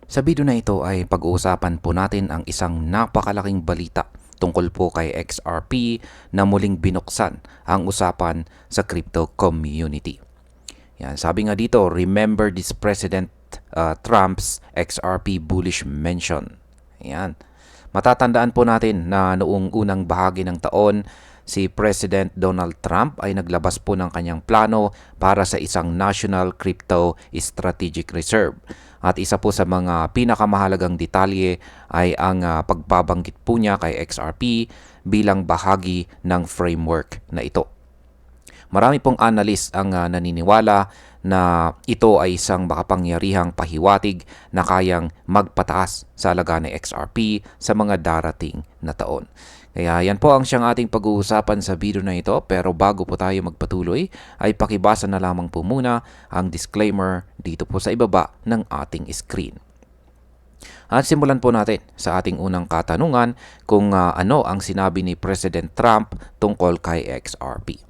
Sa video na ito ay pag-uusapan po natin ang isang napakalaking balita tungkol po kay XRP na muling binuksan ang usapan sa crypto community. Yan, sabi nga dito, remember this President Trump's XRP bullish mention. Yan. Matatandaan po natin na noong unang bahagi ng taon, si President Donald Trump ay naglabas po ng kanyang plano para sa isang National Crypto Strategic Reserve. At isa po sa mga pinakamahalagang detalye ay ang pagbabanggit po niya kay XRP bilang bahagi ng framework na ito. Marami pong analyst ang naniniwala na ito ay isang makapangyarihang pahiwatig na kayang magpataas sa halaga ng XRP sa mga darating na taon. Kaya yan po ang siyang ating pag-uusapan sa video na ito, pero bago po tayo magpatuloy ay pakibasa na lamang po muna ang disclaimer dito po sa ibaba ng ating screen. At simulan po natin sa ating unang katanungan kung ano ang sinabi ni President Trump tungkol kay XRP.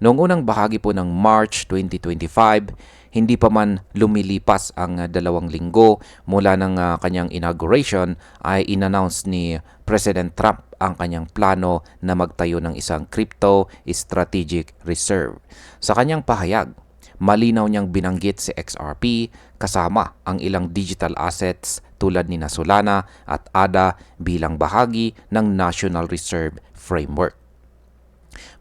Noong unang bahagi po ng March 2025, hindi pa man lumilipas ang 2 linggo mula ng kanyang inauguration ay inannounce ni President Trump ang kanyang plano na magtayo ng isang crypto strategic reserve. Sa kanyang pahayag, malinaw niyang binanggit si XRP kasama ang ilang digital assets tulad ni Solana at ADA bilang bahagi ng National Reserve Framework.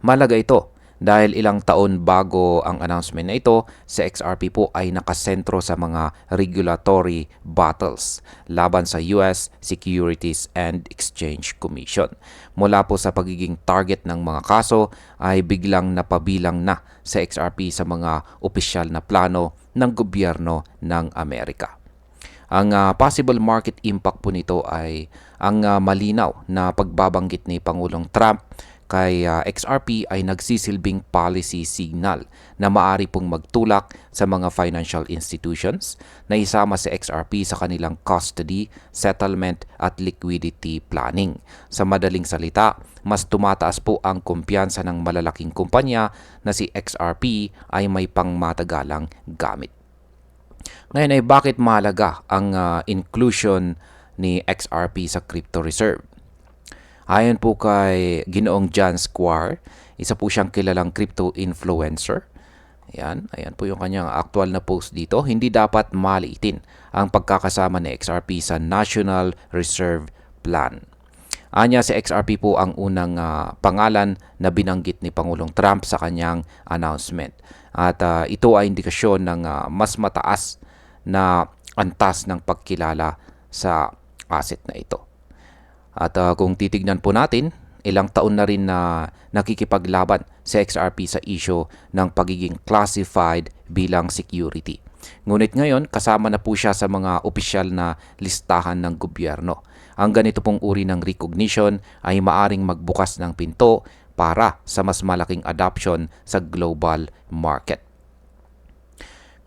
Malaga ito dahil ilang taon bago ang announcement na ito, si XRP po ay nakasentro sa mga regulatory battles laban sa US Securities and Exchange Commission. Mula po sa pagiging target ng mga kaso ay biglang napabilang na sa XRP sa mga opisyal na plano ng gobyerno ng Amerika. Ang possible market impact po nito ay ang malinaw na pagbabanggit ni Pangulong Trump kay XRP ay nagsisilbing policy signal na maari pong magtulak sa mga financial institutions na isama si XRP sa kanilang custody, settlement at liquidity planning. Sa madaling salita, mas tumataas po ang kumpiyansa ng malalaking kumpanya na si XRP ay may pangmatagalang gamit. Ngayon ay bakit mahalaga ang inclusion ni XRP sa crypto reserve? Ayon po kay Ginoong John Squire, isa po siyang kilalang crypto influencer. Ayan po yung kanyang aktual na post dito. Hindi dapat maliitin ang pagkakasama ni XRP sa National Reserve Plan. Anya si XRP po ang unang pangalan na binanggit ni Pangulong Trump sa kanyang announcement. At ito ay indikasyon ng mas mataas na antas ng pagkilala sa asset na ito. At kung titignan po natin, ilang taon na rin na nakikipaglaban sa XRP sa issue ng pagiging classified bilang security. Ngunit ngayon, kasama na po siya sa mga opisyal na listahan ng gobyerno. Ang ganito pong uri ng recognition ay maaring magbukas ng pinto para sa mas malaking adoption sa global market.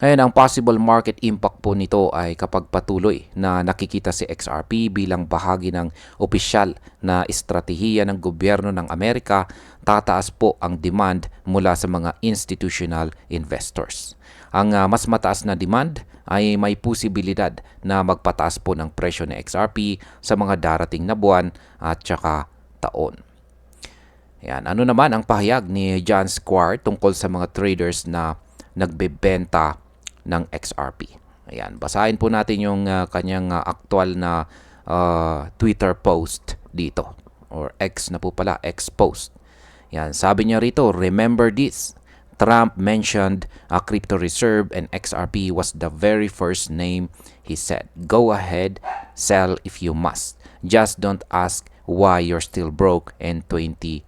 Ngayon, ang possible market impact po nito ay kapag patuloy na nakikita si XRP bilang bahagi ng opisyal na estratehiya ng gobyerno ng Amerika, tataas po ang demand mula sa mga institutional investors. Ang mas mataas na demand ay may posibilidad na magpataas po ng presyo ng XRP sa mga darating na buwan at saka taon. Yan. Ano naman ang pahayag ni John Squire tungkol sa mga traders na nagbebenta ng XRP? Ayan, basahin po natin yung kanyang aktual na Twitter post dito, or X na po pala, X post. Yan, sabi niya rito, remember this. Trump mentioned a crypto reserve and XRP was the very first name he said. Go ahead, sell if you must. Just don't ask why you're still broke in 2030.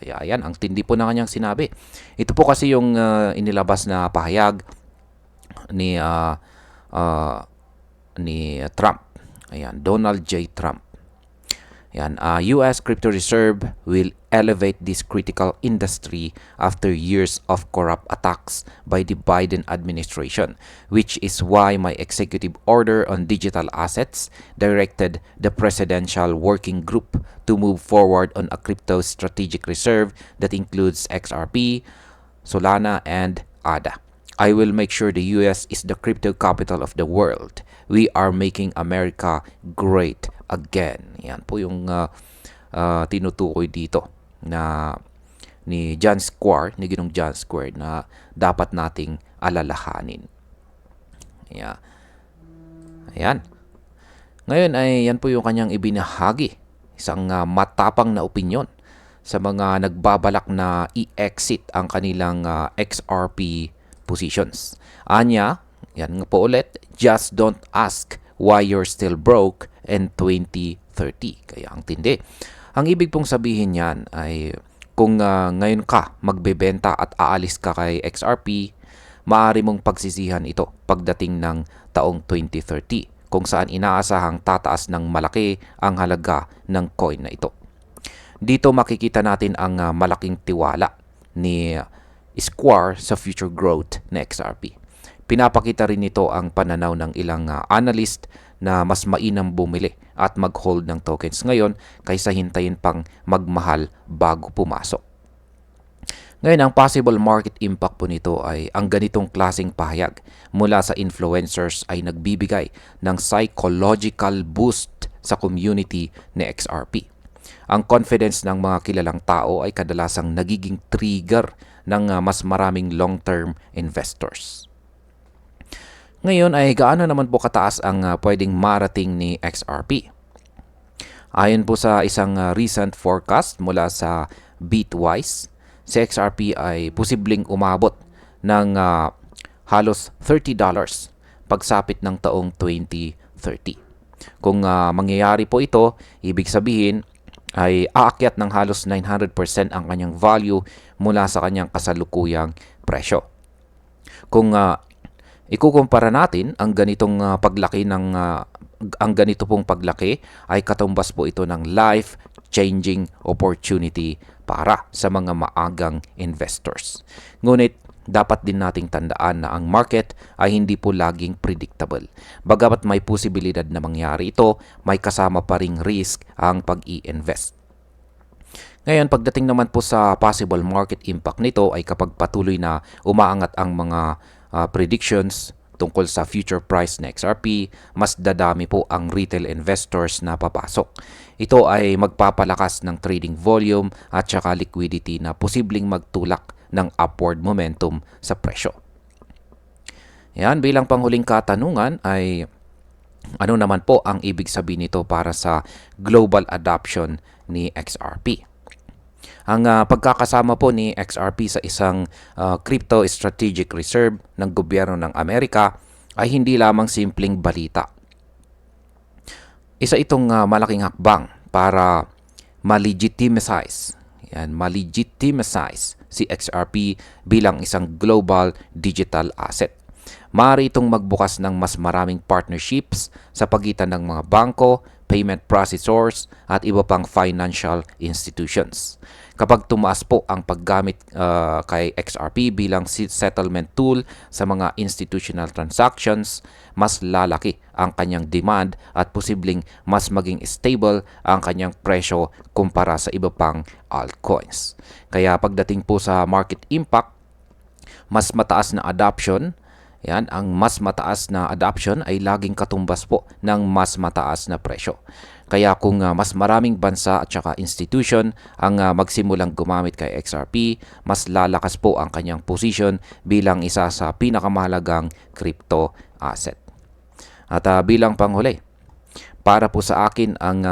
Kaya yan, ang tindi po na kanyang sinabi. Ito po kasi yung inilabas na pahayag ni Trump. Ayan, Donald J. Trump. Ayan, US crypto reserve will elevate this critical industry after years of corrupt attacks by the Biden administration, which is why my executive order on digital assets directed the presidential working group to move forward on a crypto strategic reserve that includes XRP, Solana, and ADA. I will make sure the US is the crypto capital of the world. We are making America great again. Yan po yung tinutukoy dito na ni John Square, ni Ginong John Square na dapat nating alalahanin. Yeah. Ayan. Ngayon ay yan po yung kanyang ibinahagi. Isang matapang na opinyon sa mga nagbabalak na i-exit ang kanilang XRP positions. Anya, yan nga po ulit, just don't ask why you're still broke in 2030. Kaya ang tindi. Ang ibig pong sabihin yan ay kung ngayon ka magbebenta at aalis ka kay XRP, maaari mong pagsisihan ito pagdating ng taong 2030 kung saan inaasahang tataas ng malaki ang halaga ng coin na ito. Dito makikita natin ang malaking tiwala ni Square sa future growth ng XRP. Pinapakita rin nito ang pananaw ng ilang analyst na mas mainam bumili at mag-hold ng tokens ngayon kaysa hintayin pang magmahal bago pumasok. Ngayon, ang possible market impact po nito ay ang ganitong klaseng pahayag mula sa influencers ay nagbibigay ng psychological boost sa community ni XRP. Ang confidence ng mga kilalang tao ay kadalasang nagiging trigger ng mas maraming long-term investors. Ngayon ay gaano naman po kataas ang pwedeng marating ni XRP? Ayon po sa isang recent forecast mula sa Bitwise, si XRP ay posibleng umabot ng halos $30 pagsapit ng taong 2030. Kung mangyayari po ito, ibig sabihin ay aakyat ng halos 900% ang kanyang value mula sa kanyang kasalukuyang presyo. Kung ikukumpara natin ang ganitong paglaki ng ang ganito pong paglaki ay katumbas po ito ng life-changing opportunity para sa mga maagang investors. Ngunit dapat din nating tandaan na ang market ay hindi po laging predictable. Bagamat may posibilidad na mangyari ito, may kasama pa ring risk ang pag-i-invest. Ngayon, pagdating naman po sa possible market impact nito ay kapag patuloy na umaangat ang mga predictions tungkol sa future price ng XRP, mas dadami po ang retail investors na papasok. Ito ay magpapalakas ng trading volume at saka liquidity na posibleng magtulak ng upward momentum sa presyo. Yan, bilang panghuling katanungan ay ano naman po ang ibig sabihin nito para sa global adoption ni XRP? Ang pagkakasama po ni XRP sa isang crypto strategic reserve ng gobyerno ng Amerika ay hindi lamang simpleng balita. Isa itong malaking hakbang para ma-legitimize si XRP bilang isang global digital asset. Maaari itong magbukas ng mas maraming partnerships sa pagitan ng mga bangko, payment processors at iba pang financial institutions. Kapag tumaas po ang paggamit kay XRP bilang settlement tool sa mga institutional transactions, mas lalaki ang kanyang demand at posibleng mas maging stable ang kanyang presyo kumpara sa iba pang altcoins. Kaya pagdating po sa market impact, mas mataas na adoption, yan, ang mas mataas na adoption ay laging katumbas po ng mas mataas na presyo. Kaya kung mas maraming bansa at saka institution ang magsimulang gumamit kay XRP, mas lalakas po ang kanyang position bilang isa sa pinakamahalagang crypto asset. At bilang panghuli, para po sa akin ang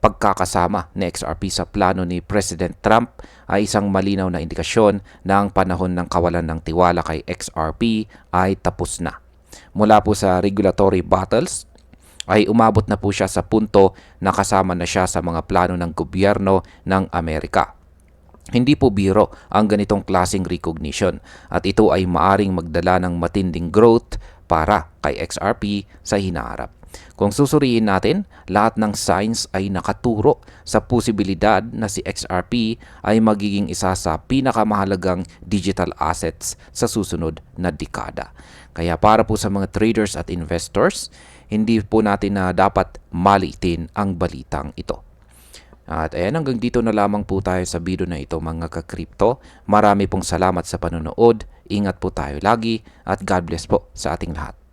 pagkakasama ni XRP sa plano ni President Trump ay isang malinaw na indikasyon na ang panahon ng kawalan ng tiwala kay XRP ay tapos na. Mula po sa regulatory battles, ay umabot na po siya sa punto na kasama na siya sa mga plano ng gobyerno ng Amerika. Hindi po biro ang ganitong klaseng recognition at ito ay maaring magdala ng matinding growth para kay XRP sa hinaharap. Kung susuriin natin, lahat ng signs ay nakaturo sa posibilidad na si XRP ay magiging isa sa pinakamahalagang digital assets sa susunod na dekada. Kaya para po sa mga traders at investors, hindi po natin na dapat maliitin ang balitang ito. At ayan, hanggang dito na lamang po tayo sa video na ito mga ka-crypto. Marami pong salamat sa panonood. Ingat po tayo lagi at God bless po sa ating lahat.